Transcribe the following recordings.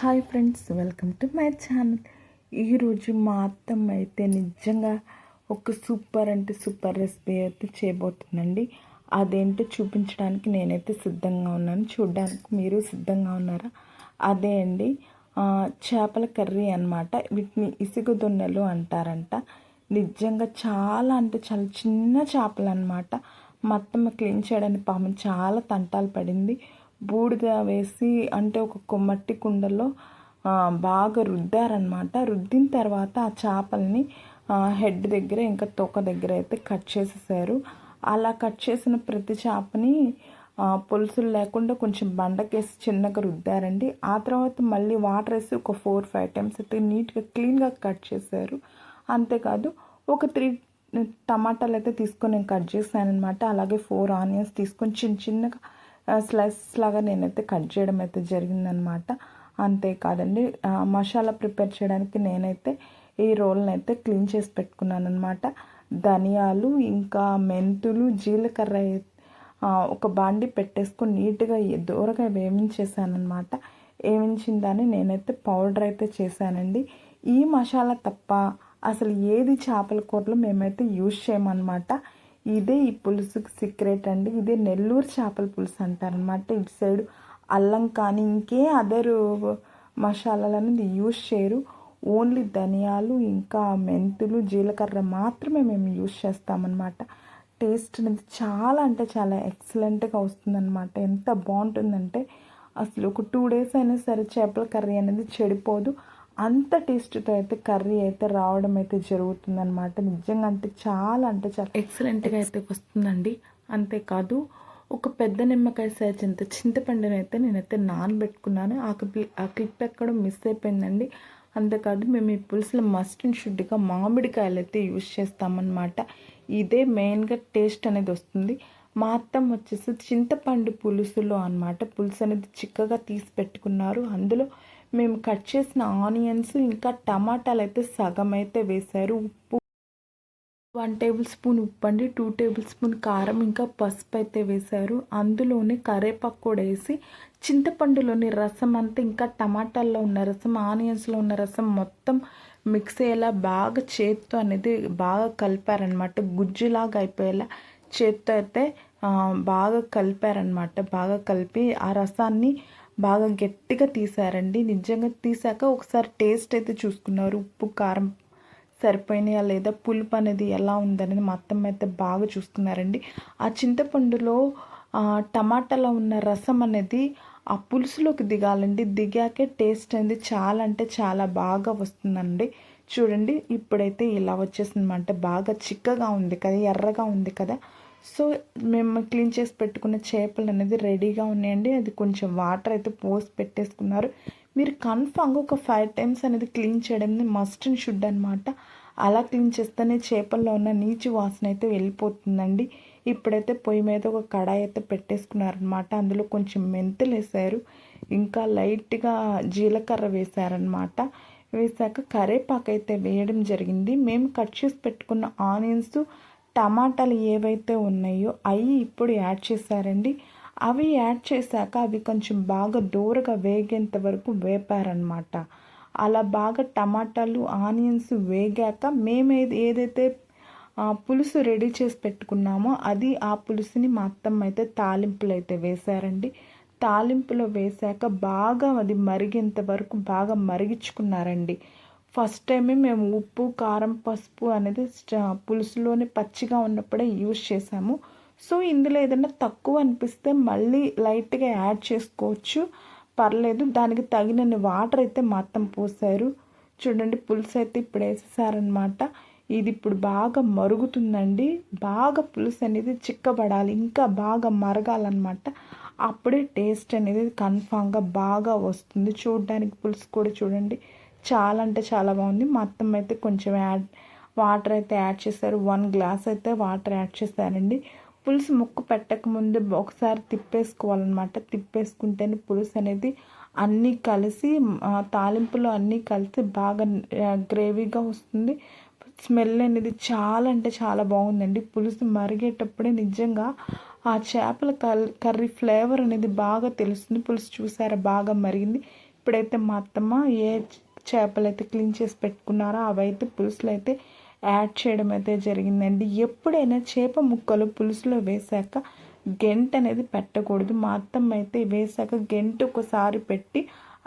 Hi friends, welcome to my channel. ఈరోజు మా అత్తమ్మ అయితే నిజంగా ఒక సూపర్ అంటే సూపర్ రెసిపీ అయితే చేయబోతుందండి. అదేంటో చూపించడానికి నేనైతే సిద్ధంగా ఉన్నాను. చూడడానికి మీరు సిద్ధంగా ఉన్నారా? అదే అండి, చేపల కర్రీ అన్నమాట. వీటిని ఇసుగుదొన్నెలు అంటారంట. నిజంగా చాలా అంటే చాలా చిన్న చేపలు అన్నమాట. మా అత్తమ్మ క్లీన్ చేయడానికి పాపం చాలా తంటాలు పడింది. బూడిద వేసి అంటే ఒక మట్టి కుండలో బాగా రుద్దారనమాట. రుద్దిన తర్వాత ఆ చేపల్ని హెడ్ దగ్గర ఇంకా తోక దగ్గర అయితే కట్ చేసేసారు. అలా కట్ చేసిన ప్రతి చేపని పులుసులు లేకుండా కొంచెం బండకేసి చిన్నగా రుద్దారండి. ఆ తర్వాత మళ్ళీ వాటర్ వేసి ఒక 4-5 టైమ్స్ అయితే నీట్గా క్లీన్గా కట్ చేశారు. అంతేకాదు ఒక 3 టమాటాలు అయితే తీసుకొని నేను కట్ చేశాను అనమాట. అలాగే 4 ఆనియన్స్ తీసుకొని చిన్నగా స్లైస్ లాగా నేనైతే కట్ చేయడం అయితే జరిగిందనమాట. అంతేకాదండి, మసాలా ప్రిపేర్ చేయడానికి నేనైతే ఈ రోల్ని అయితే క్లీన్ చేసి పెట్టుకున్నాను అనమాట. ధనియాలు, ఇంకా మెంతులు, జీలకర్ర ఒక బాండి పెట్టేసుకొని నీట్గా దూరగా వేయించేసానమాట. వేయించిన దాన్ని నేనైతే పౌడర్ అయితే చేశానండి. ఈ మసాలా తప్ప అసలు ఏది చేపల కూరలో మేమైతే యూజ్ చేయమన్నమాట. ఇదే ఈ పులుసుకి సీక్రెట్ అండి. ఇదే నెల్లూరు చేపల పులుసు అంటారనమాట. ఇటు సైడ్ అల్లం కానీ ఇంకే అదర్ మసాలాలు అనేది యూజ్ చేయరు. ఓన్లీ ధనియాలు, ఇంకా మెంతులు, జీలకర్ర మాత్రమే మేము యూజ్ చేస్తామన్నమాట. టేస్ట్ అనేది చాలా అంటే చాలా ఎక్సలెంట్గా వస్తుందన్నమాట. ఎంత బాగుంటుందంటే అసలు ఒక 2 డేస్ అయినా సరే చేపల కర్రీ అనేది చెడిపోదు. అంత టేస్ట్తో అయితే కర్రీ అయితే రావడం అయితే జరుగుతుందన్నమాట. నిజంగా అంటే చాలా ఎక్సలెంట్గా అయితే వస్తుందండి. అంతేకాదు, ఒక పెద్ద నిమ్మకాయ సైజ్ అంత చింతపండుని అయితే నేనైతే నానబెట్టుకున్నాను. ఆ క్లిప్ ఎక్కడో మిస్ అయిపోయిందండి. అంతేకాదు, మేము ఈ పులుసులో మస్ట్ అండ్ షుడ్గా మామిడికాయలు అయితే యూజ్ చేస్తామన్నమాట. ఇదే మెయిన్గా టేస్ట్ అనేది వస్తుంది. మా అత్తమ్మ వచ్చేసి చింతపండు పులుసులో అన్నమాట పులుసు అనేది చిక్కగా తీసి పెట్టుకున్నారు. అందులో మేము కట్ చేసిన ఆనియన్స్ ఇంకా టమాటాలు అయితే సగం అయితే వేశారు. ఉప్పు 1 టేబుల్ స్పూన్ ఉప్పు అండి, 2 టేబుల్ స్పూన్ కారం, ఇంకా పసుపు అయితే వేశారు. అందులోనే కరివేపాకు కూడా వేసి చింతపండులోని రసం అంతా ఇంకా టమాటాల్లో ఉన్న రసం, ఆనియన్స్లో ఉన్న రసం మొత్తం మిక్స్ అయ్యేలా బాగా చేత్తో అనేది బాగా కలిపారనమాట. గుజ్జులాగా అయిపోయేలా చేత్తో అయితే బాగా కలిపారనమాట. బాగా కలిపి ఆ రసాన్ని బాగా గట్టిగా తీసారండి. నిజంగా తీసాక ఒకసారి టేస్ట్ అయితే చూసుకున్నారు. ఉప్పు కారం సరిపోయినాయా లేదా, పులుపు అనేది ఎలా ఉందనేది మొత్తం అయితే బాగా చూసుకున్నారండి. ఆ చింతపండులో టమాటాలో ఉన్న రసం అనేది ఆ పులుసులోకి దిగాలండి. దిగాకే టేస్ట్ అనేది చాలా అంటే చాలా బాగా వస్తుందండి. చూడండి, ఇప్పుడైతే ఇలా వచ్చేసిందన్నమాట. బాగా చిక్కగా ఉంది కదా, ఎర్రగా ఉంది కదా. సో మేము క్లీన్ చేసి పెట్టుకున్న చేపలు అనేది రెడీగా ఉన్నాయండి. అది కొంచెం వాటర్ అయితే పోసి పెట్టేసుకున్నారు. మీరు కన్ఫామ్గా ఒక 5 టైమ్స్ అనేది క్లీన్ చేయడం మస్ట్ అండ్ షుడ్ అనమాట. అలా క్లీన్ చేస్తేనే చేపల్లో ఉన్న నీచు వాసన అయితే వెళ్ళిపోతుందండి. ఇప్పుడైతే పొయ్యి మీద ఒక కడాయి అయితే పెట్టేసుకున్నారనమాట. అందులో కొంచెం మెంతులు వేసారు, ఇంకా లైట్గా జీలకర్ర వేసారనమాట. వేసాక కరివేపాకు అయితే వేయడం జరిగింది. మేము కట్ చేసి పెట్టుకున్న ఆనియన్స్, టమాటాలు ఏవైతే ఉన్నాయో అవి ఇప్పుడు యాడ్ చేశారండి. అవి యాడ్ చేశాక అవి కొంచెం బాగా దూరగా వేగేంత వరకు వేపారనమాట. అలా బాగా టమాటాలు, ఆనియన్స్ వేగాక మేము ఏదైతే పులుసు రెడీ చేసి పెట్టుకున్నామో ఆ పులుసుని మా అత్తమ్మ అయితే తాలింపులు అయితే వేశారండి. తాలింపులో వేశాక బాగా అది మరిగేంత వరకు బాగా మరిగించుకున్నారండి. ఫస్ట్ టైమే మేము ఉప్పు, కారం, పసుపు అనేది పులుసులోనే పచ్చిగా ఉన్నప్పుడే యూజ్ చేసాము. సో ఇందులో ఏదైనా తక్కువ అనిపిస్తే మళ్ళీ లైట్గా యాడ్ చేసుకోవచ్చు, పర్లేదు. దానికి తగినన్ని వాటర్ అయితే మొత్తం పోసారు. చూడండి, పులుసు అయితే ఇప్పుడు వేసేసారనమాట. ఇది ఇప్పుడు బాగా మరుగుతుందండి. బాగా పులుసు అనేది చిక్కబడాలి, ఇంకా బాగా మరగాలన్నమాట. అప్పుడే టేస్ట్ అనేది కన్ఫామ్గా బాగా వస్తుంది. చూడడానికి పులుసు కూడా చూడండి చాలా అంటే చాలా బాగుంది. మా అత్తమ్మ అయితే కొంచెం వాటర్ అయితే యాడ్ చేశారు. 1 గ్లాస్ అయితే వాటర్ యాడ్ చేశారండి. పులుసు ముక్కు పెట్టకముందు ఒకసారి తిప్పేసుకోవాలన్నమాట. తిప్పేసుకుంటేనే పులుసు అనేది అన్నీ కలిసి తాలింపులో అన్నీ కలిసి బాగా గ్రేవీగా వస్తుంది. స్మెల్ అనేది చాలా అంటే చాలా బాగుందండి. పులుసు మరిగేటప్పుడే నిజంగా ఆ చేపల కర్రీ ఫ్లేవర్ అనేది బాగా తెలుస్తుంది. పులుసు చూసారా బాగా మరిగింది. ఇప్పుడైతే మా అత్తమ్మ ఏ చేపలు అయితే క్లీన్ చేసి పెట్టుకున్నారో అవైతే పులుసులో అయితే యాడ్ చేయడం అయితే జరిగిందండి. ఎప్పుడైనా చేప ముక్కలు పులుసులో వేశాక గెంట్ అనేది పెట్టకూడదు. మా అత్తమ్మ అయితే వేశాక గెంట్ ఒకసారి పెట్టి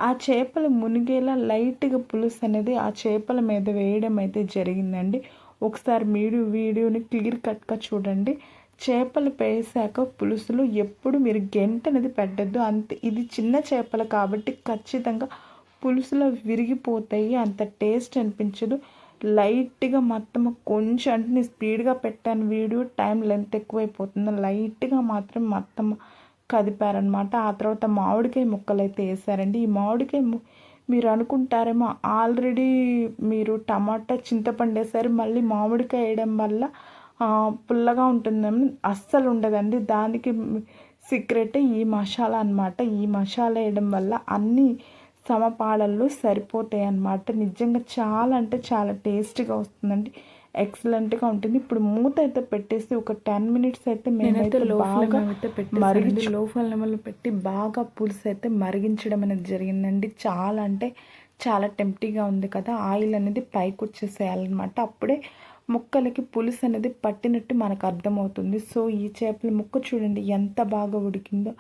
ఆ చేపలు మునిగేలా లైట్గా పులుసు అనేది ఆ చేపల మీద వేయడం అయితే జరిగిందండి. ఒకసారి మీరు వీడియోని క్లియర్ కట్గా చూడండి. చేపలు వేసాక పులుసులో ఎప్పుడు మీరు గెంట్ అనేది పెట్టద్దు. అంతే, ఇది చిన్న చేపలు కాబట్టి ఖచ్చితంగా పులుసులో విరిగిపోతాయి, అంత టేస్ట్ అనిపించదు. లైట్గా మొత్తం కొంచెం అంటే నేను స్పీడ్గా పెట్టాను వీడియో, టైం లెంత్ ఎక్కువైపోతుంది. లైట్గా మాత్రం మొత్తం కదిపారనమాట. ఆ తర్వాత మామిడికాయ ముక్కలు అయితే వేసారండి. ఈ మామిడికాయ మీరు అనుకుంటారేమో ఆల్రెడీ మీరు టమాటా చింతపండు వేసారు, మళ్ళీ మామిడికాయ వేయడం వల్ల పుల్లగా ఉంటుందని. అస్సలు ఉండదండి. దానికి సీక్రెట్ ఈ మసాలా అనమాట. ఈ మసాలా వేయడం వల్ల అన్నీ సమపాళల్లో సరిపోతాయి అన్నమాట. నిజంగా చాలా అంటే చాలా టేస్ట్గా వస్తుందండి, ఎక్సలెంట్గా ఉంటుంది. ఇప్పుడు మూత అయితే పెట్టేసి ఒక 10 మినిట్స్ అయితే మేమైతే బాగా లో ఫ్లేమ్లో పెట్టి బాగా పులుసు అయితే మరిగించడం అనేది జరిగిందండి. చాలా అంటే చాలా టెంప్టీగా ఉంది కదా. ఆయిల్ అనేది పైకి వచ్చేసేయాలన్నమాట. అప్పుడే ముక్కలకి పులుసు అనేది పట్టినట్టు మనకు అర్థమవుతుంది. సో ఈ చేపల ముక్క చూడండి ఎంత బాగా ఉడికిందో.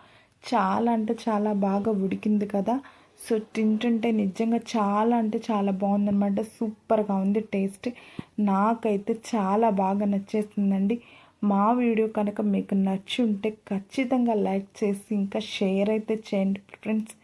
చాలా అంటే చాలా బాగా ఉడికింది కదా. సో తింటుంటే నిజంగా చాలా అంటే చాలా బాగుందన్నమాట. సూపర్గా ఉంది టేస్ట్. నాకైతే చాలా బాగా నచ్చేస్తుందండి. మా వీడియో కనుక మీకు నచ్చి ఉంటే ఖచ్చితంగా లైక్ చేసి ఇంకా షేర్ అయితే చేయండి ఫ్రెండ్స్.